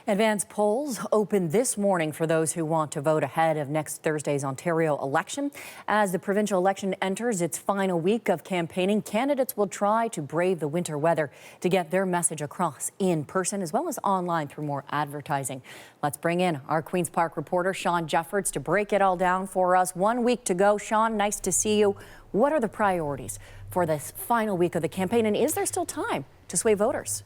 Advanced polls open this morning for those who want to vote ahead of next Thursday's Ontario election. As the provincial election enters its final week of campaigning, candidates will try to brave the winter weather to get their message across in person as well as online through more advertising. Let's bring in our Queen's Park reporter, Shawn Jeffords, to break it all down for us. 1 week to go. Shawn, nice to see you. What are the priorities for this final week of the campaign, and is there still time to sway voters?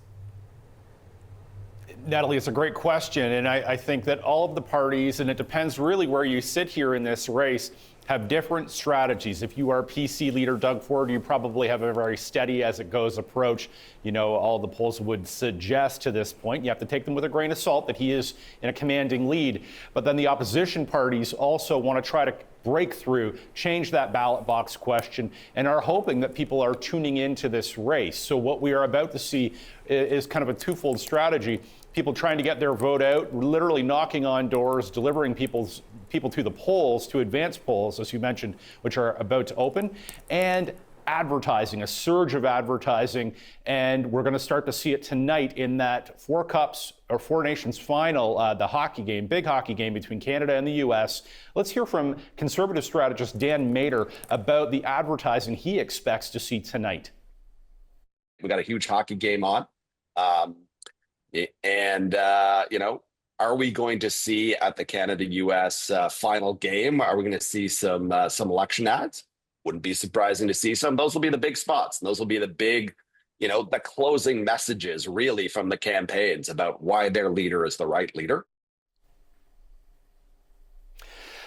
Natalie, it's a great question, and I think that all of the parties, and it depends really where you sit here in this race, have different strategies. If you are PC leader Doug Ford, you probably have a very steady as it goes approach. You know, all the polls would suggest to this point. You have to take them with a grain of salt that he is in a commanding lead. But then the opposition parties also want to try to break through, change that ballot box question, and are hoping that people are tuning into this race. So what we are about to see is kind of a twofold strategy. People trying to get their vote out, literally knocking on doors, delivering people to the polls, to advanced polls, as you mentioned, which are about to open, and advertising, a surge of advertising. And we're going to start to see it tonight in that Four Nations final, the hockey game, big hockey game between Canada and the U.S. Let's hear from Conservative strategist Dan Mader about the advertising he expects to see tonight. We got a huge hockey game on. Are we going to see at the Canada-U.S. final game, are we going to see some election ads? Wouldn't be surprising to see some. Those will be the big spots. And those will be the big, the closing messages really from the campaigns about why their leader is the right leader.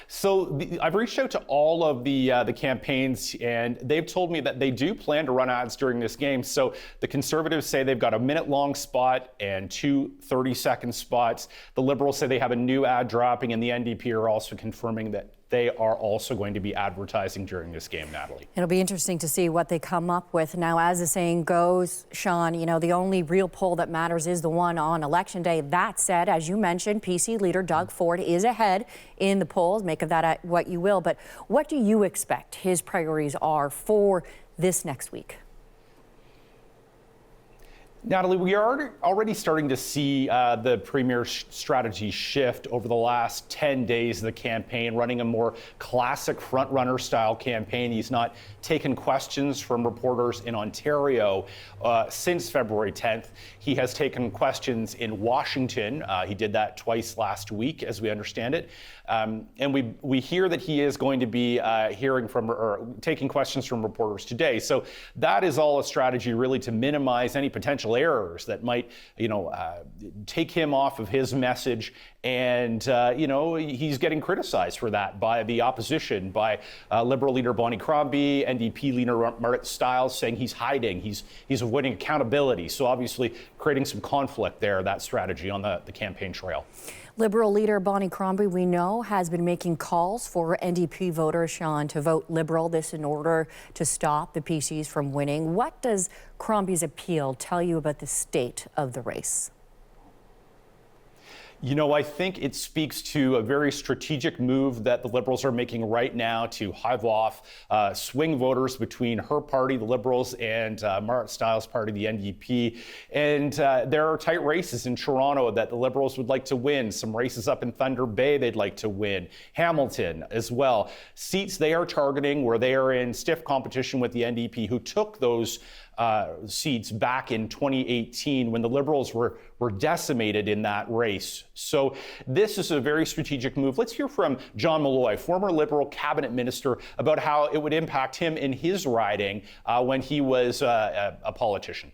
So I've reached out to all of the campaigns, and they've told me that they do plan to run ads during this game. So the Conservatives say they've got a minute-long spot and two 30-second spots. The Liberals say they have a new ad dropping, and the NDP are also confirming that they are also going to be advertising during this game, Natalie. It'll be interesting to see what they come up with. Now, as the saying goes, Shawn, the only real poll that matters is the one on Election Day. That said, as you mentioned, PC leader Doug Ford is ahead in the polls. Make of that what you will. But what do you expect his priorities are for this next week? Natalie, we are already starting to see the Premier's strategy shift over the last 10 days of the campaign, running a more classic front-runner style campaign. He's not taken questions from reporters in Ontario since February 10th. He has taken questions in Washington. He did that twice last week, as we understand it. And we hear that he is going to be hearing from or taking questions from reporters today. So that is all a strategy really to minimize any potential errors that might, take him off of his message. And, he's getting criticized for that by the opposition, by Liberal leader Bonnie Crombie, NDP leader Margaret Stiles, saying he's hiding, he's avoiding accountability. So obviously creating some conflict there, that strategy on the campaign trail. Liberal leader Bonnie Crombie, we know, has been making calls for NDP voters, Shawn, to vote Liberal, this in order to stop the PCs from winning. What does Crombie's appeal tell you about the state of the race? I think it speaks to a very strategic move that the Liberals are making right now to hive off swing voters between her party, the Liberals, and Margaret Stiles' party, the NDP. And there are tight races in Toronto that the Liberals would like to win. Some races up in Thunder Bay they'd like to win. Hamilton as well. Seats they are targeting where they are in stiff competition with the NDP, who took those seats back in 2018 when the Liberals were decimated in that race. So this is a very strategic move. Let's hear from John Malloy, former Liberal cabinet minister, about how it would impact him in his riding when he was a politician.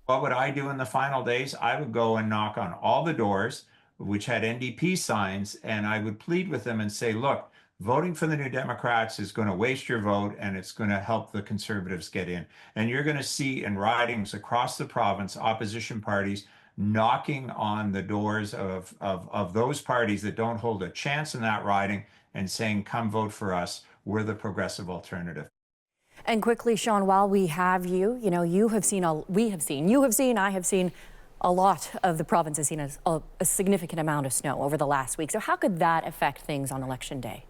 What would I do in the final days? I would go and knock on all the doors which had NDP signs, and I would plead with them and say, look, voting for the New Democrats is going to waste your vote, and it's going to help the Conservatives get in. And you're going to see in ridings across the province, opposition parties knocking on the doors of those parties that don't hold a chance in that riding and saying, come vote for us. We're the progressive alternative. And quickly, Shawn, while we have you, I have seen a lot of the province has seen a significant amount of snow over the last week. So how could that affect things on Election Day?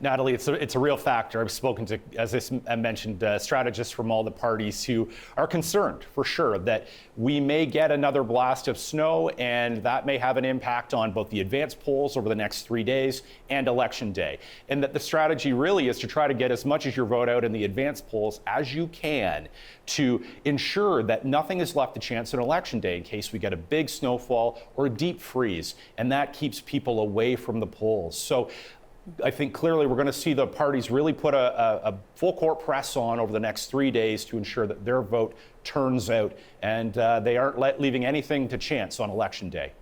Natalie, it's a real factor. I've spoken to, as I mentioned, strategists from all the parties who are concerned for sure that we may get another blast of snow, and that may have an impact on both the advance polls over the next 3 days and Election Day. And that the strategy really is to try to get as much of your vote out in the advance polls as you can to ensure that nothing is left to chance on Election Day in case we get a big snowfall or a deep freeze, and that keeps people away from the polls. So I think clearly we're going to see the parties really put a full court press on over the next 3 days to ensure that their vote turns out and they aren't leaving anything to chance on Election Day.